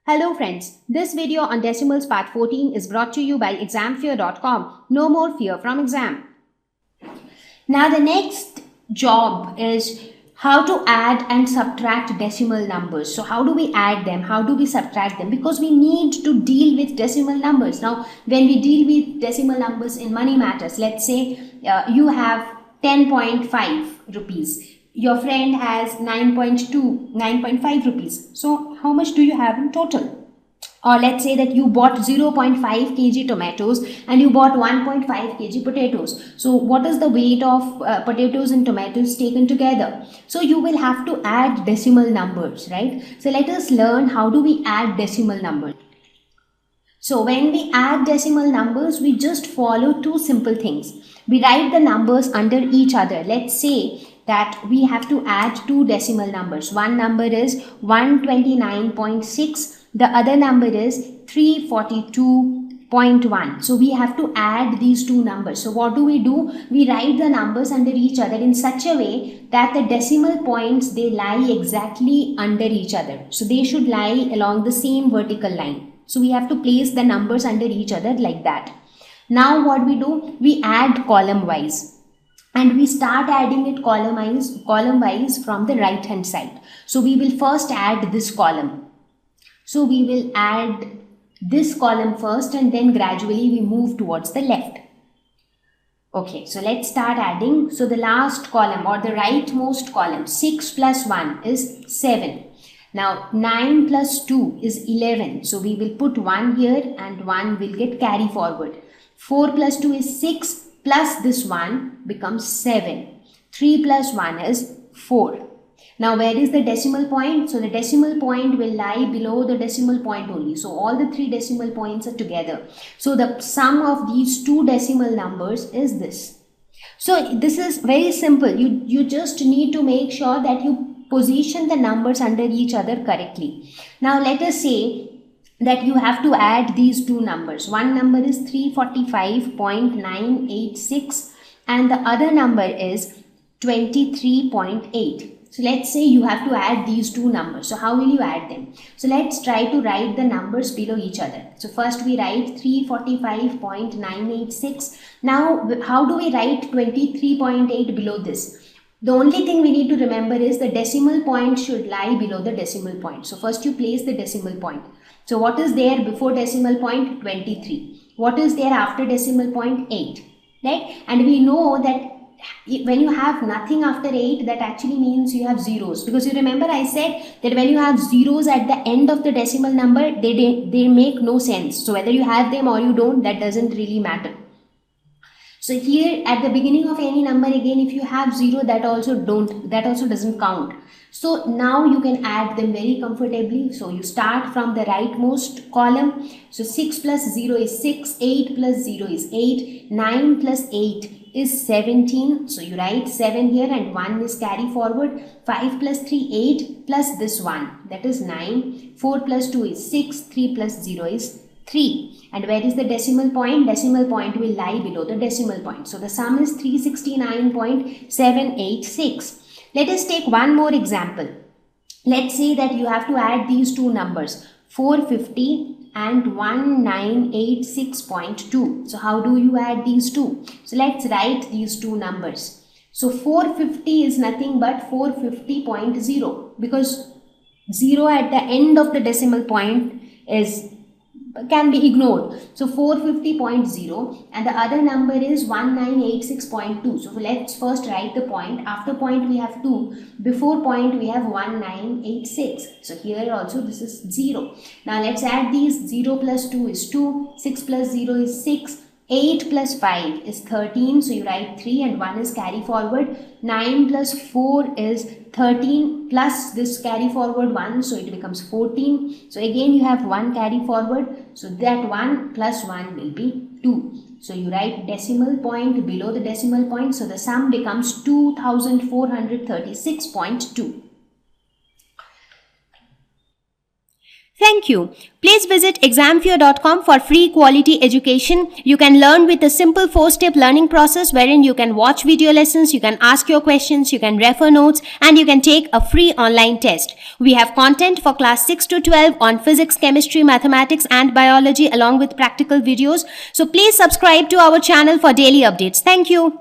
Hello friends, this video on decimals part 14 is brought to you by examfear.com. No more fear from exam. Now the next job is how to add and subtract decimal numbers. So how do we add them? How do we subtract them? Because we need to deal with decimal numbers. Now when we deal with decimal numbers in money matters, let's say you have 10.5 rupees. Your friend has 9.5 rupees. So how much do you have in total? Or let's say that you bought 0.5 kg tomatoes and you bought 1.5 kg potatoes. So what is the weight of potatoes and tomatoes taken together? So you will have to add decimal numbers, right? So let us learn how do we add decimal numbers. So when we add decimal numbers, we just follow two simple things. We write the numbers under each other. Let's say that we have to add two decimal numbers. One number is 129.6. The other number is 342.1. So we have to add these two numbers. So what do? We write the numbers under each other in such a way that the decimal points, they lie exactly under each other. So they should lie along the same vertical line. So we have to place the numbers under each other like that. Now what we do? We add column wise. And we start adding it column wise from the right hand side. So we will first add this column. So we will add this column first and then gradually we move towards the left. Okay, so let's start adding. So the last column or the rightmost column, 6 plus 1 is 7. Now 9 plus 2 is 11. So we will put 1 here and 1 will get carry forward. 4 plus 2 is 6 plus this 1 becomes 7. 3 plus 1 is 4. Now where is the decimal point? So the decimal point will lie below the decimal point only. So all the three decimal points are together. So the sum of these two decimal numbers is this. So this is very simple. You just need to make sure that you position the numbers under each other correctly. Now let us say that you have to add these two numbers. One number is 345.986 and the other number is 23.8. So let's say you have to add these two numbers. So how will you add them? So let's try to write the numbers below each other. So first we write 345.986. Now how do we write 23.8 below this? The only thing we need to remember is the decimal point should lie below the decimal point. So first you place the decimal point. So what is there before decimal point? 23. What is there after decimal point? 8. Right? And we know that when you have nothing after 8, that actually means you have zeros. Because you remember I said that when you have zeros at the end of the decimal number, they make no sense. So whether you have them or you don't, that doesn't really matter. So here at the beginning of any number, again if you have 0, that also doesn't count. So now you can add them very comfortably. So you start from the rightmost column. So 6 plus 0 is 6, 8 plus 0 is 8, 9 plus 8 is 17. So you write 7 here and 1 is carry forward. 5 plus 3, 8 plus this 1, that is 9. 4 plus 2 is 6, 3 plus 0 is 3. And where is the decimal point? Decimal point will lie below the decimal point. So the sum is 369.786. Let us take one more example. Let's say that you have to add these two numbers, 450 and 1986.2. So how do you add these two? So let's write these two numbers. So 450 is nothing but 450.0 because 0 at the end of the decimal point can be ignored. So 450.0 and the other number is 1986.2. So let's first write the point. After point we have 2. Before point we have 1986. So here also this is 0. Now let's add these. 0 plus 2 is 2. 6 plus 0 is 6. 8 plus 5 is 13. So you write 3 and 1 is carry forward. 9 plus 4 is 13 plus this carry forward 1. So it becomes 14. So again you have 1 carry forward. So that 1 plus 1 will be 2. So you write decimal point below the decimal point. So the sum becomes 2436.2. Thank you. Please visit examfear.com for free quality education. You can learn with a simple 4-step learning process wherein you can watch video lessons, you can ask your questions, you can refer notes, and you can take a free online test. We have content for class 6 to 12 on physics, chemistry, mathematics, and biology along with practical videos. So please subscribe to our channel for daily updates. Thank you.